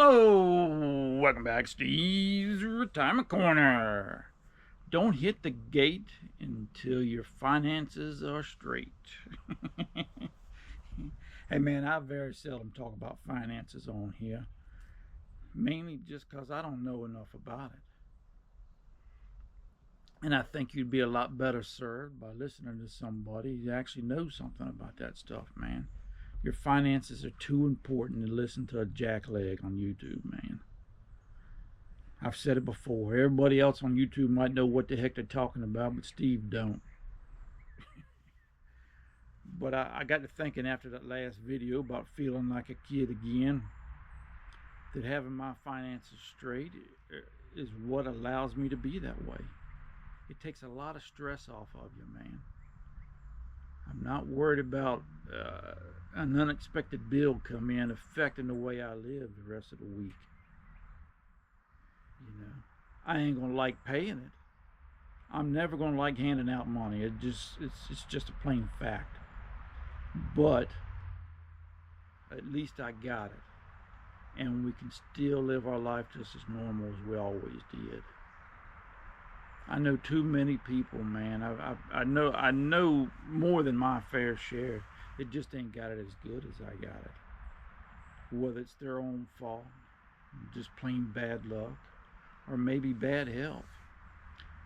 Hello, welcome back, Steve's Retirement Corner. Don't hit the gate until your finances are straight. Hey man, I very seldom talk about finances on here, mainly just because I don't know enough about it. And I think you'd be a lot better served by listening to somebody who actually knows something about that stuff, man. Your finances are too important to listen to a jackleg on YouTube, man. I've said it before. Everybody else on YouTube might know what the heck they're talking about, but Steve don't. But I got to thinking after that last video about feeling like a kid again, that having my finances straight is what allows me to be that way. It takes a lot of stress off of you, man. I'm not worried about an unexpected bill come in affecting the way I live the rest of the week. You know, I ain't gonna like paying it. I'm never gonna like handing out money. It's just a plain fact. But at least I got it, and we can still live our life just as normal as we always did. I know too many people, man. I know more than my fair share. It just ain't got it as good as I got it. Whether it's their own fault, just plain bad luck, or maybe bad health.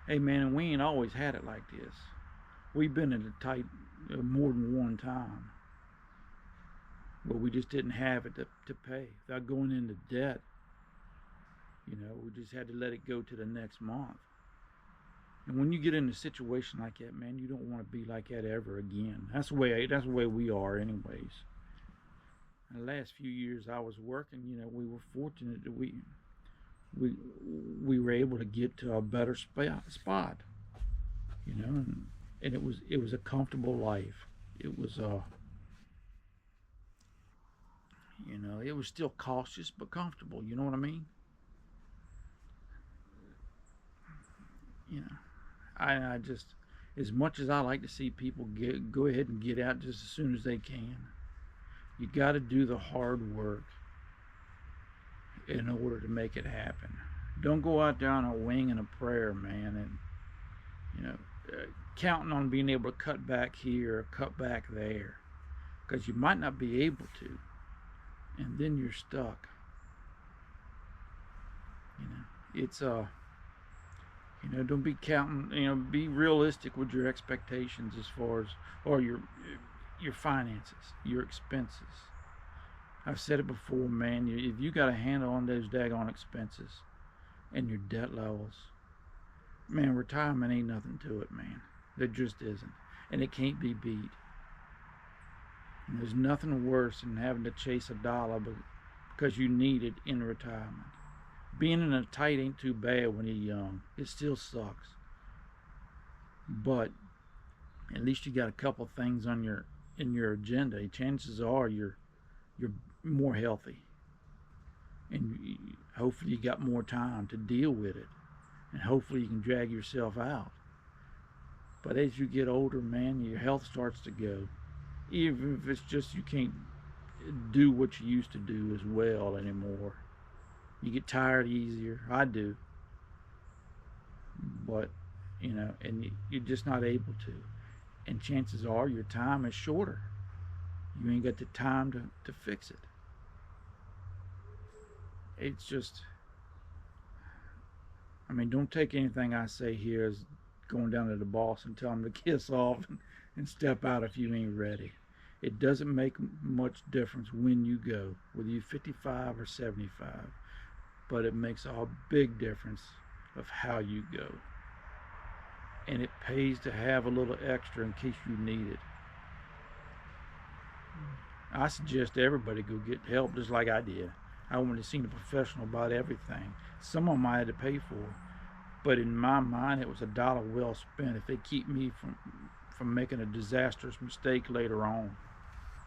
Hey man, we ain't always had it like this. We've been in a tight more than one time, but we just didn't have it to pay without going into debt. You know, we just had to let it go to the next month. And when you get in a situation like that, man, you don't want to be like that ever again. That's the way we are, anyways. In the last few years I was working, you know, we were fortunate that we were able to get to a better spot, you know, and it was a comfortable life. It was you know, it was still cautious but comfortable. You know what I mean? You know, I just, as much as I like to see people go ahead and get out just as soon as they can, you got to do the hard work in order to make it happen. Don't go out there on a wing and a prayer, man, and you know, counting on being able to cut back here or cut back there, because you might not be able to, and then you're stuck. You know, it's you know, don't be counting. You know, be realistic with your expectations as far as, or your finances, your expenses. I've said it before, man. If you got a handle on those daggone expenses and your debt levels, man, retirement ain't nothing to it, man. There just isn't, and it can't be beat. And there's nothing worse than having to chase a dollar because you need it in retirement. Being in a tight ain't too bad when you're young. It still sucks, but at least you got a couple things on your agenda. Chances are you're more healthy, and hopefully you got more time to deal with it, and hopefully you can drag yourself out. But as you get older, man, your health starts to go. Even if it's just you can't do what you used to do as well anymore. You get tired easier. I do. But, you know, and you're just not able to. And chances are your time is shorter. You ain't got the time to fix it. It's just, I mean, don't take anything I say here as going down to the boss and tell him to kiss off and step out if you ain't ready. It doesn't make much difference when you go, whether you're 55 or 75, but it makes a big difference of how you go. And it pays to have a little extra in case you need it. I suggest everybody go get help just like I did. I went to see a professional about everything. Some of them I had to pay for, but in my mind it was a dollar well spent if they keep me from making a disastrous mistake later on.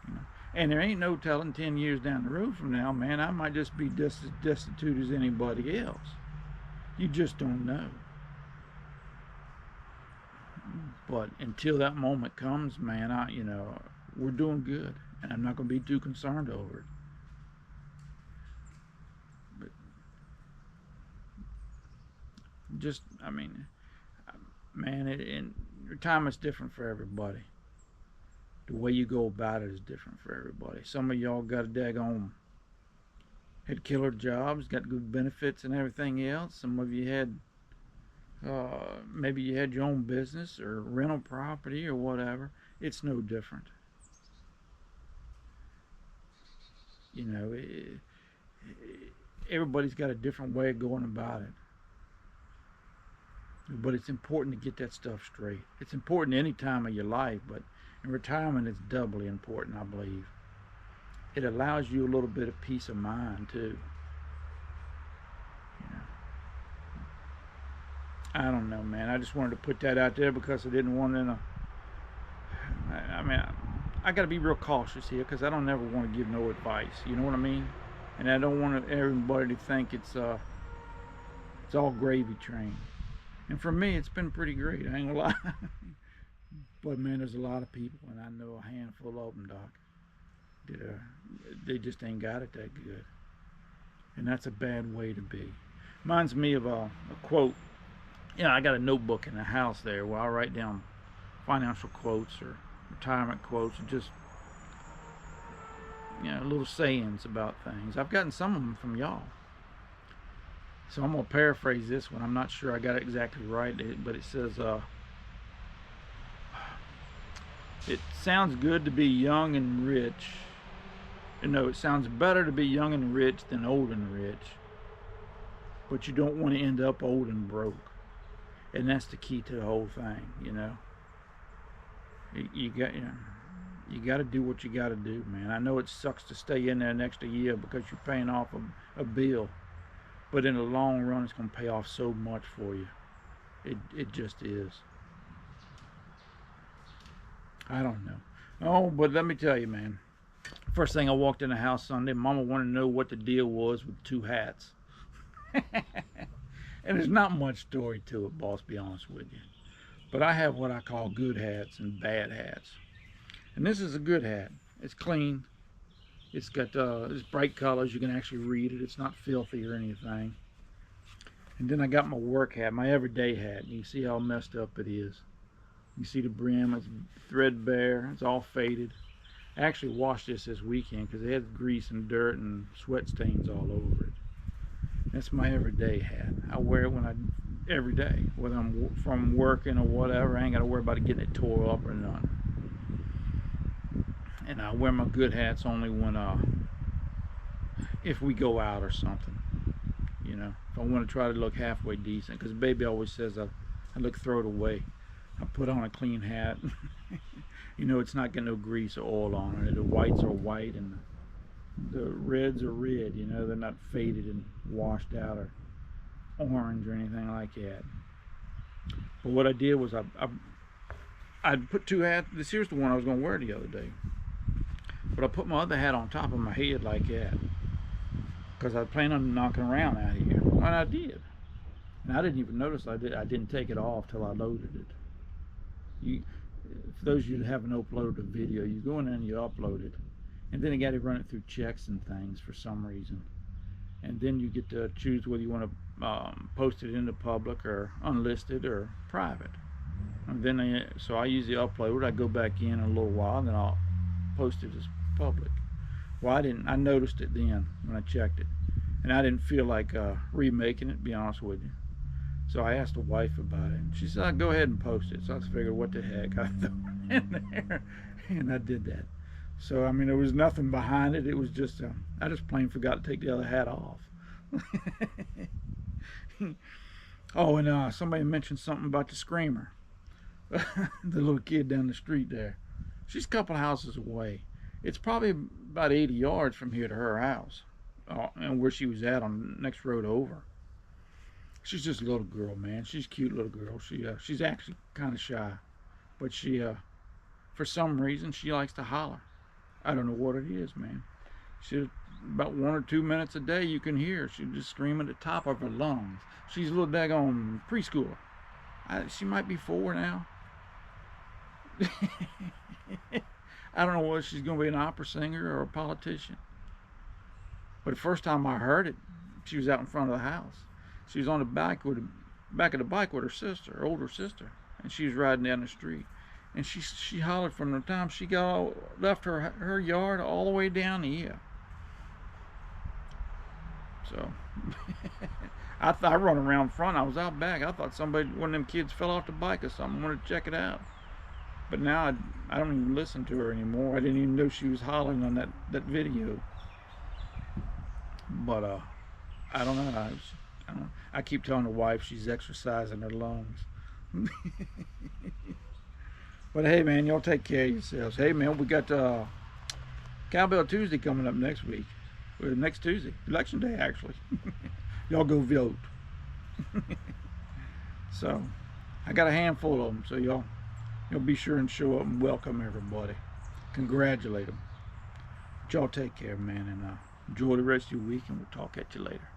You know? And there ain't no telling 10 years down the road from now, man, I might just be just as destitute as anybody else. You just don't know. But until that moment comes, man, you know, we're doing good, and I'm not going to be too concerned over it. just, I mean, man, and retirement's different for everybody. The way you go about it is different for everybody. Some of y'all got a daggone had killer jobs, got good benefits and everything else. Some of you had maybe you had your own business or rental property or whatever. It's no different. You know, everybody's got a different way of going about it. But it's important to get that stuff straight. It's important any time of your life, but in retirement it's doubly important, I believe. It allows you a little bit of peace of mind too. You know, I don't know, man. I just wanted to put that out there because I didn't want to. I mean, I got to be real cautious here because I don't ever want to give no advice. You know what I mean? And I don't want everybody to think it's all gravy train. And for me, it's been pretty great. I ain't gonna lie. But man, there's a lot of people, and I know a handful of them, Doc, that they just ain't got it that good. And that's a bad way to be. Reminds me of a quote. Yeah, I got a notebook in the house there where I write down financial quotes or retirement quotes, or just, you know, little sayings about things. I've gotten some of them from y'all. So I'm going to paraphrase this one. I'm not sure I got it exactly right, but it says, it sounds good to be young and rich. No, it sounds better to be young and rich than old and rich. But you don't want to end up old and broke. And that's the key to the whole thing, you know. You got to do what you got to do, man. I know it sucks to stay in there an extra year because you're paying off a bill. But in the long run, it's going to pay off so much for you. It just is. I don't know. Oh, but let me tell you, man. First thing I walked in the house Sunday, Mama wanted to know what the deal was with 2 hats. And there's not much story to it, boss, be honest with you. But I have what I call good hats and bad hats. And this is a good hat. It's clean. It's got it's bright colors. You can actually read it. It's not filthy or anything. And then I got my work hat, my everyday hat. You can see how messed up it is. You see the brim. It's threadbare. It's all faded. I actually washed this weekend because it had grease and dirt and sweat stains all over it. That's my everyday hat. I wear it every day, whether I'm from working or whatever. I ain't got to worry about it getting it tore up or nothing. And I wear my good hats only when if we go out or something, you know, if I want to try to look halfway decent, because baby always says I look throw it away. I put on a clean hat. You know, it's not got no grease or oil on it. The whites are white and the reds are red. You know, they're not faded and washed out or orange or anything like that. But what I did was I put 2 hats. Here's the one I was going to wear the other day. But I put my other hat on top of my head like that because I planned on knocking around out here. And I did. And I didn't even notice I didn't take it off till I loaded it. For those of you that haven't uploaded a video, you go in there and you upload it. And then you got to run it through checks and things for some reason. And then you get to choose whether you want to post it into public or unlisted or private. And then so I usually upload it. I go back in a little while and then I'll post it as public. Well, I noticed it then when I checked it. And I didn't feel like remaking it, to be honest with you. So I asked the wife about it. And she said, go ahead and post it. So I figured, what the heck? I threw it in there. And I did that. So, I mean, there was nothing behind it. It was just, I just plain forgot to take the other hat off. Oh, and somebody mentioned something about the Screamer. The little kid down the street there. She's a couple houses away. It's probably about 80 yards from here to her house. And where she was at on the next road over. She's just a little girl, man. She's a cute little girl. She's actually kind of shy. But she, for some reason, she likes to holler. I don't know what it is, man. She, about 1 or 2 minutes a day, you can hear her. She'll just scream at the top of her lungs. She's a little daggone preschooler. She might be 4 now. I don't know whether she's going to be an opera singer or a politician. But the first time I heard it, she was out in front of the house. She was on the back with back of the bike with her sister, her older sister, and she was riding down the street. And she hollered from the time she left her yard all the way down here. So I run around front. I was out back. I thought one of them kids fell off the bike or something. I wanted to check it out. But now I don't even listen to her anymore. I didn't even know she was hollering on that video. But I don't know. I keep telling the wife she's exercising her lungs. But hey, man, y'all take care of yourselves. Hey, man, we got Cowbell Tuesday coming up next week. Next Tuesday, election day, actually. Y'all go vote. So I got a handful of them, so y'all be sure and show up and welcome everybody. Congratulate them. But y'all take care, man, and enjoy the rest of your week, and we'll talk at you later.